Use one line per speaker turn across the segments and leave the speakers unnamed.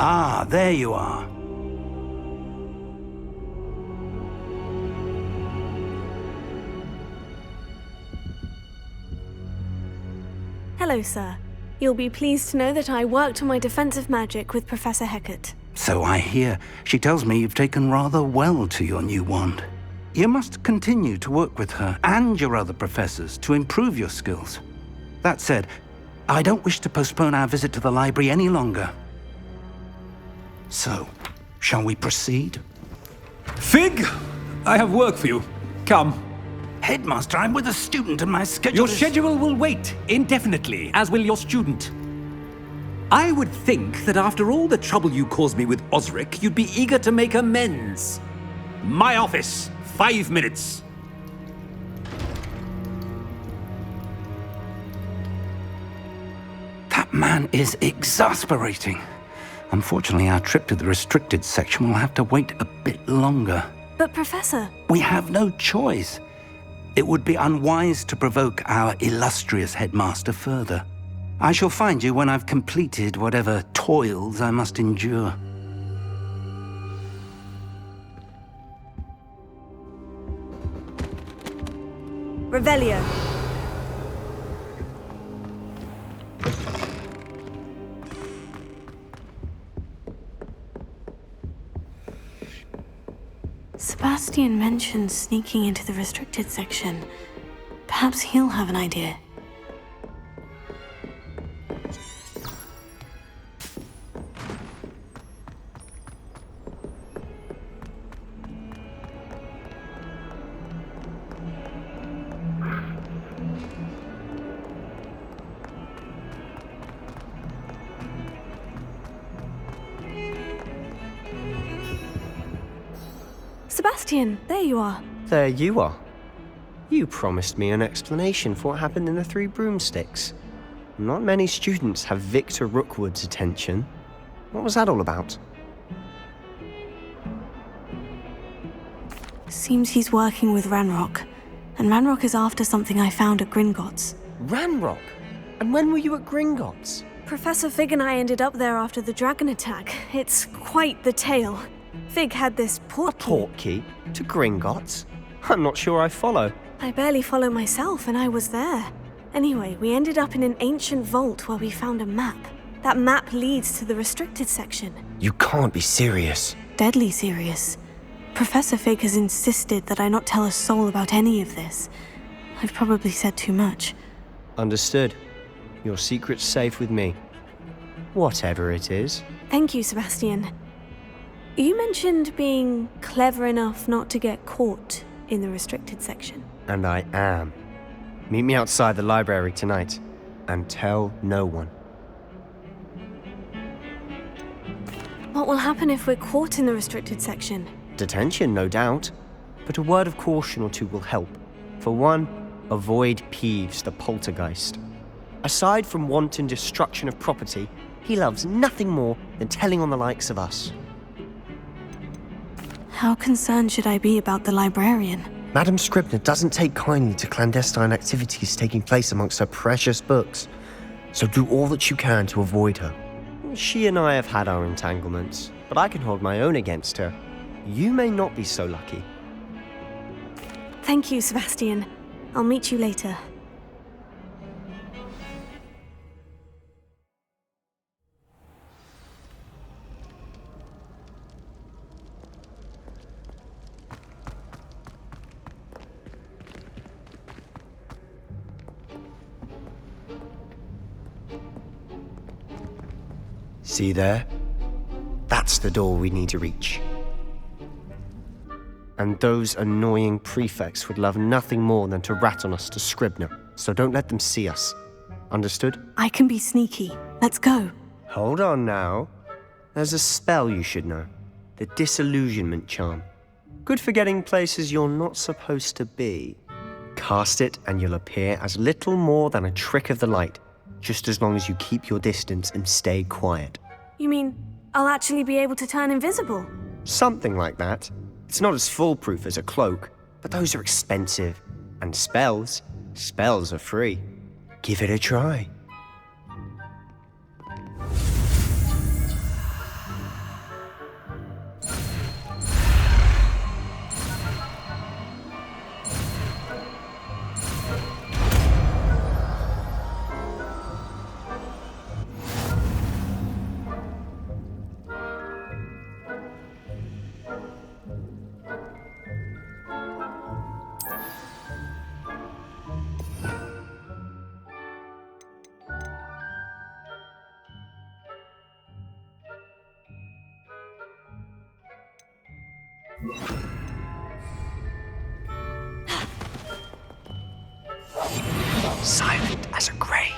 Ah, there you are.
Hello, sir. You'll be pleased to know that I worked on my defensive magic with Professor Hecat.
So I hear. She tells me you've taken rather well to your new wand. You must continue to work with her and your other professors to improve your skills. That said, I don't wish to postpone our visit to the library any longer. So, shall we proceed?
Fig! I have work for you. Come.
Headmaster, I'm with a student and my schedule
Your schedule will wait indefinitely, as will your student. I would think that after all the trouble you caused me with Osric, you'd be eager to make amends. My office, 5 minutes.
That man is exasperating. Unfortunately, our trip to the restricted section will have to wait a bit longer.
But, Professor...
We have no choice. It would be unwise to provoke our illustrious headmaster further. I shall find you when I've completed whatever toils I must endure.
Revelio. Sebastian mentioned sneaking into the restricted section. Perhaps he'll have an idea. Sebastian, there you are.
There you are. You promised me an explanation for what happened in the Three Broomsticks. Not many students have Victor Rookwood's attention. What was that all about?
Seems he's working with Ranrock. And Ranrock is after something I found at Gringotts.
Ranrock? And when were you at Gringotts?
Professor Fig and I ended up there after the dragon attack. It's quite the tale. Fig had this portkey.
A portkey? To Gringotts? I'm not sure I follow.
I barely follow myself, and I was there. Anyway, we ended up in an ancient vault where we found a map. That map leads to the restricted section.
You can't be serious.
Deadly serious. Professor Fig has insisted that I not tell a soul about any of this. I've probably said too much.
Understood. Your secret's safe with me. Whatever it is.
Thank you, Sebastian. You mentioned being clever enough not to get caught in the restricted section.
And I am. Meet me outside the library tonight, and tell no one.
What will happen if we're caught in the restricted section?
Detention, no doubt. But a word of caution or two will help. For one, avoid Peeves, the poltergeist. Aside from wanton destruction of property, he loves nothing more than telling on the likes of us.
How concerned should I be about the librarian?
Madame Scribner doesn't take kindly to clandestine activities taking place amongst her precious books, so do all that you can to avoid her. She and I have had our entanglements, but I can hold my own against her. You may not be so lucky.
Thank you, Sebastian. I'll meet you later.
See there? That's the door we need to reach. And those annoying prefects would love nothing more than to rat on us to Scribner, so don't let them see us. Understood?
I can be sneaky. Let's go.
Hold on now. There's a spell you should know. The Disillusionment Charm. Good for getting places you're not supposed to be. Cast it and you'll appear as little more than a trick of the light, just as long as you keep your distance and stay quiet.
You mean I'll actually be able to turn invisible?
Something like that. It's not as foolproof as a cloak, but those are expensive. And spells are free. Give it a try. Silent as a grave.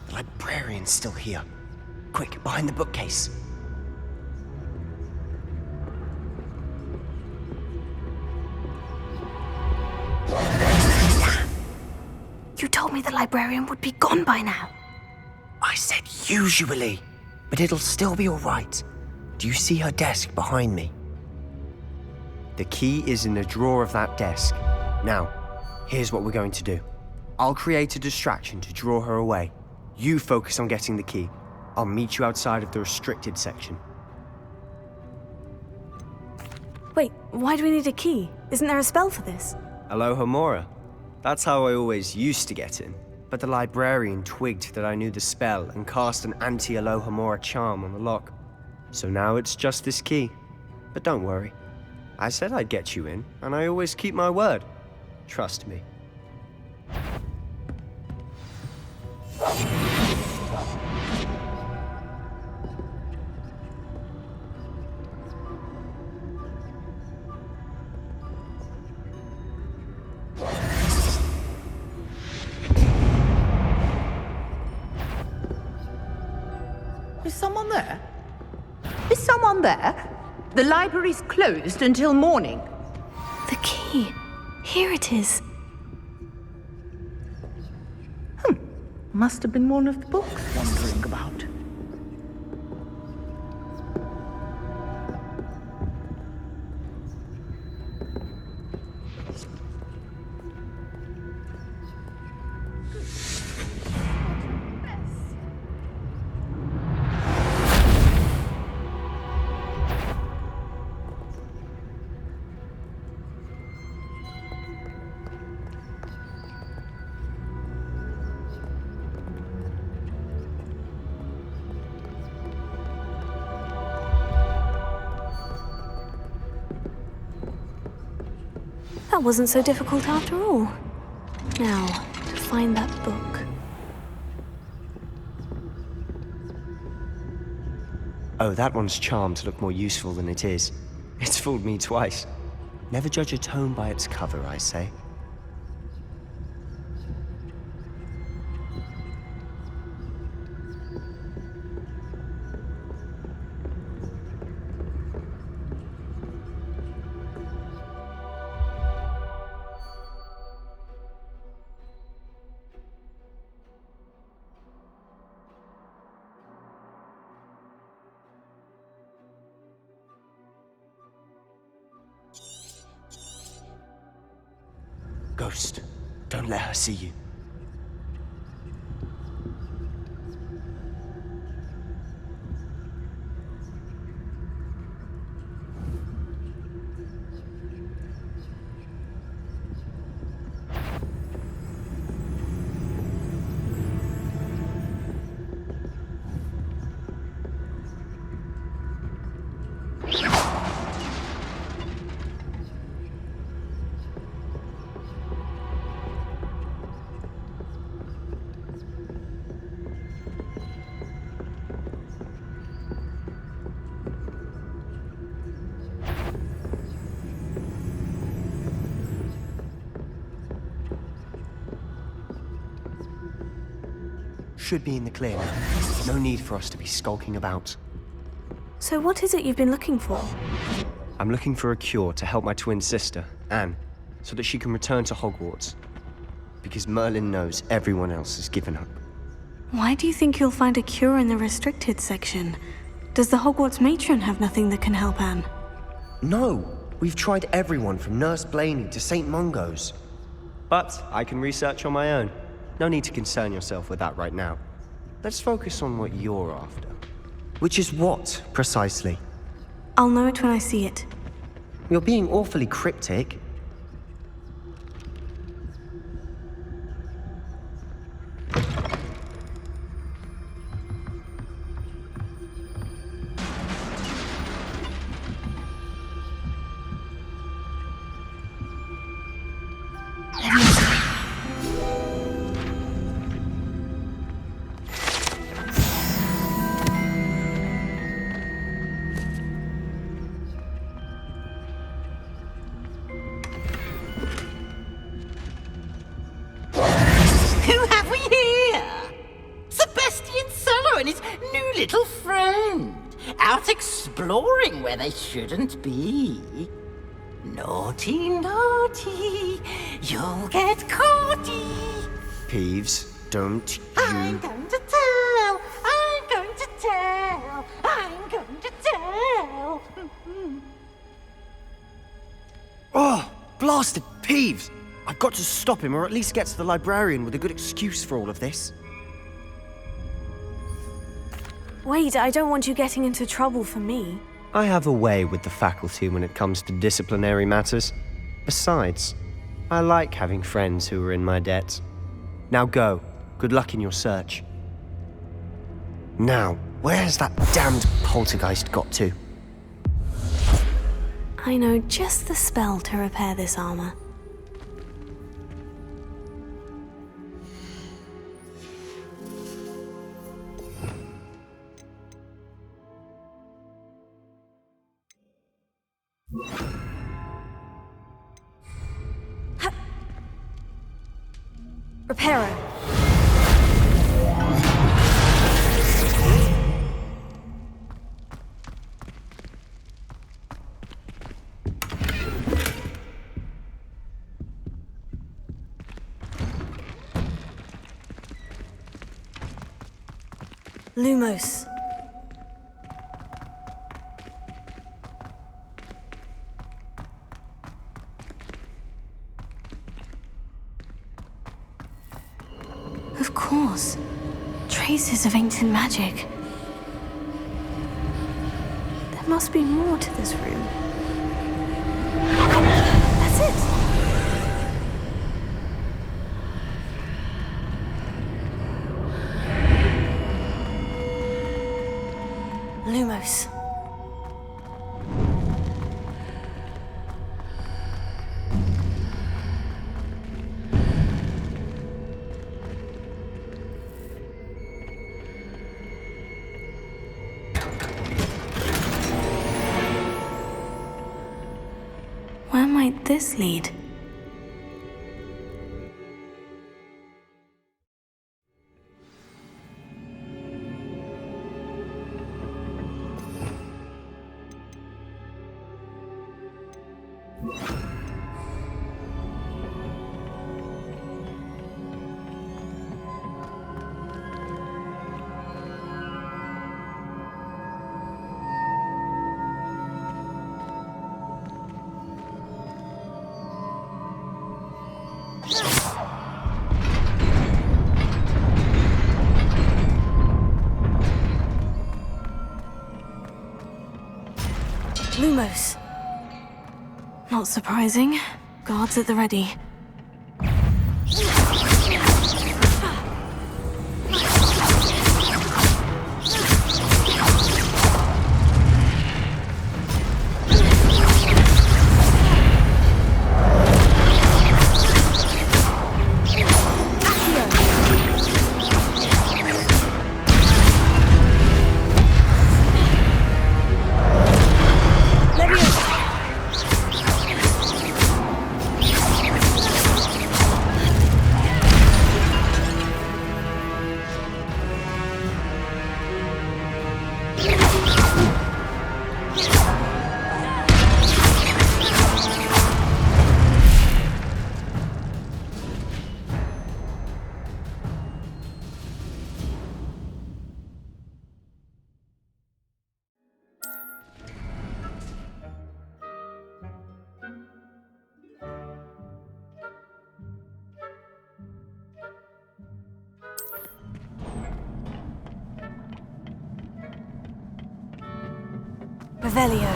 The librarian's still here. Quick, behind the bookcase.
You told me the librarian would be gone by now.
I said usually, but it'll still be all right. Do you see her desk behind me? The key is in the drawer of that desk. Now, here's what we're going to do. I'll create a distraction to draw her away. You focus on getting the key. I'll meet you outside of the restricted section.
Wait, why do we need a key? Isn't there a spell for this?
Aloha Mora. That's how I always used to get in. But the librarian twigged that I knew the spell and cast an anti-Aloha Mora charm on the lock. So now it's just this key. But don't worry. I said I'd get you in, and I always keep my word. Trust me.
Is someone there? Is someone there? The library's closed until morning.
The key. Here it is.
Must have been one of the books wandering about.
That wasn't so difficult after all. Now, to find that book.
Oh, that one's charmed to look more useful than it is. It's fooled me twice. Never judge a tome by its cover, I say. Ghost, don't let her see you. should be in the clear now. No need for us to be skulking about.
So what is it you've been looking for?
I'm looking for a cure to help my twin sister, Anne, so that she can return to Hogwarts. Because Merlin knows everyone else has given up.
Why do you think you'll find a cure in the restricted section? Does the Hogwarts matron have nothing that can help Anne?
No! We've tried everyone from Nurse Blaney to St. Mungo's. But I can research on my own. No need to concern yourself with that right now. Let's focus on what you're after. Which is what, precisely?
I'll know it when I see it.
You're being awfully cryptic.
Who have we here? Sebastian Sello and his new little friend, out exploring where they shouldn't be. Naughty, naughty, you'll get caughty.
Peeves, don't
I'm
you...
going to tell, I'm going to tell, I'm going to tell.
Oh, blasted Peeves! I've got to stop him, or at least get to the librarian with a good excuse for all of this.
Wait, I don't want you getting into trouble for me.
I have a way with the faculty when it comes to disciplinary matters. Besides, I like having friends who are in my debt. Now go. Good luck in your search. Now, where's that damned poltergeist got to?
I know just the spell to repair this armor. Reparo. Lumos. Of course. Traces of ancient magic. There must be more to this room. That's it! Lumos. Where might this lead? Lumos. Not surprising. Guards at the ready. Revelio.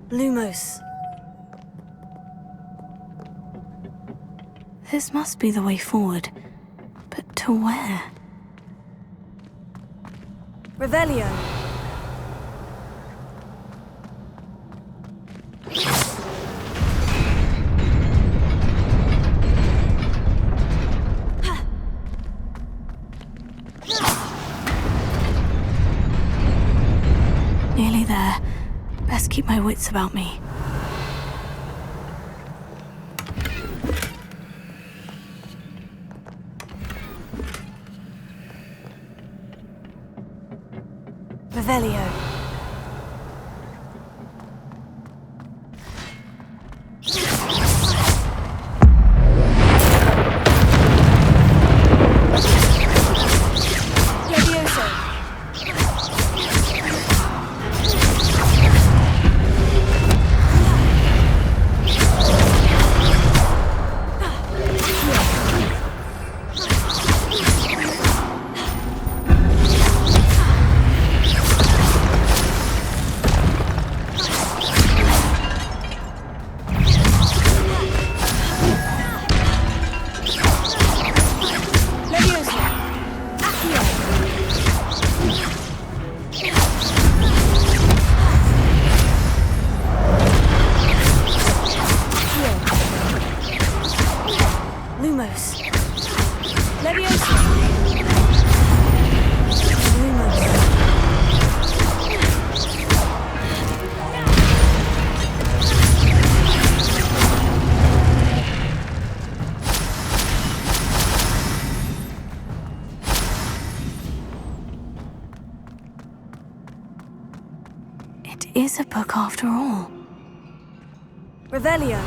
Lumos. This must be the way forward. But to where? Revelio. Nearly there. Best keep my wits about me. Revelio. It is a book after all. Revelio.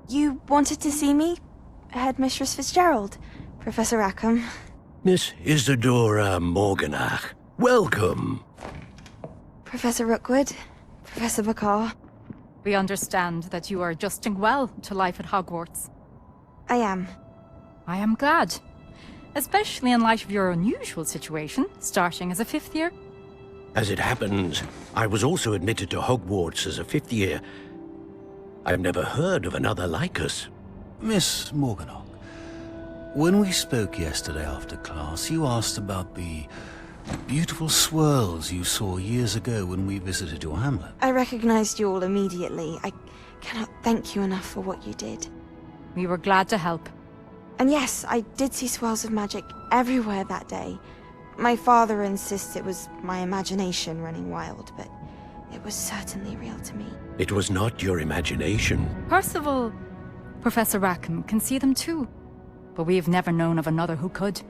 You wanted to see me? Headmistress Fitzgerald, Professor Rackham.
Miss Isadora Morganach, welcome.
Professor Rookwood, Professor Bakar.
We understand that you are adjusting well to life at Hogwarts.
I am.
I am glad. Especially in light of your unusual situation, starting as a 5th year.
As it happens, I was also admitted to Hogwarts as a 5th year. I've never heard of another like us.
Miss Morganach, when we spoke yesterday after class, you asked about the beautiful swirls you saw years ago when we visited your hamlet.
I recognized you all immediately. I cannot thank you enough for what you did.
We were glad to help.
And yes, I did see swirls of magic everywhere that day. My father insists it was my imagination running wild, but it was certainly real to me.
It was not your imagination.
Percival, Professor Rackham can see them too. But we have never known of another who could.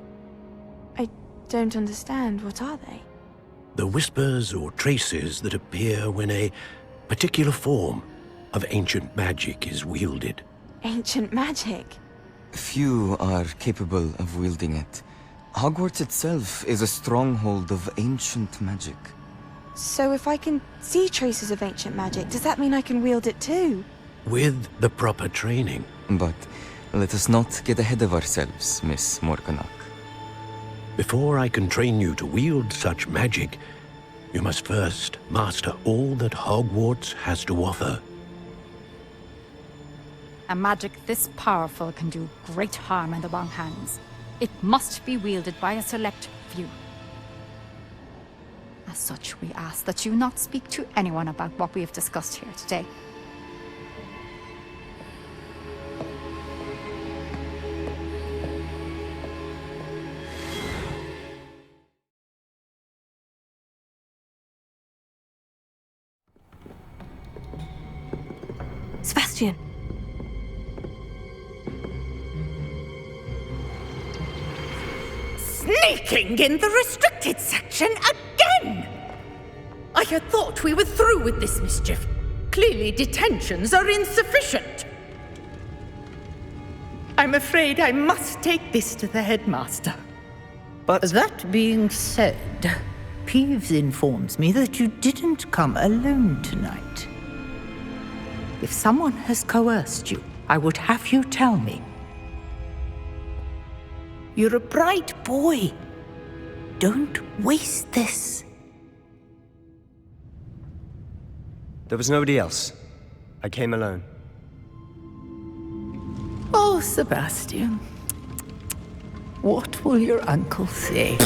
I don't understand. What are they?
The whispers or traces that appear when a particular form of ancient magic is wielded.
Ancient magic?
Few are capable of wielding it. Hogwarts itself is a stronghold of ancient magic.
So if I can see traces of ancient magic, does that mean I can wield it too?
With the proper training.
But let us not get ahead of ourselves, Miss Morganach.
Before I can train you to wield such magic, you must first master all that Hogwarts has to offer.
A magic this powerful can do great harm in the wrong hands. It must be wielded by a select few. As such, we ask that you not speak to anyone about what we have discussed here today.
Sebastian!
Sneaking in the restricted section again! I had thought we were through with this mischief. Clearly detentions are insufficient. I'm afraid I must take this to the headmaster.
But
That being said, Peeves informs me that you didn't come alone tonight. If someone has coerced you, I would have you tell me. You're a bright boy. Don't waste this.
There was nobody else. I came alone.
Oh, Sebastian. What will your uncle say?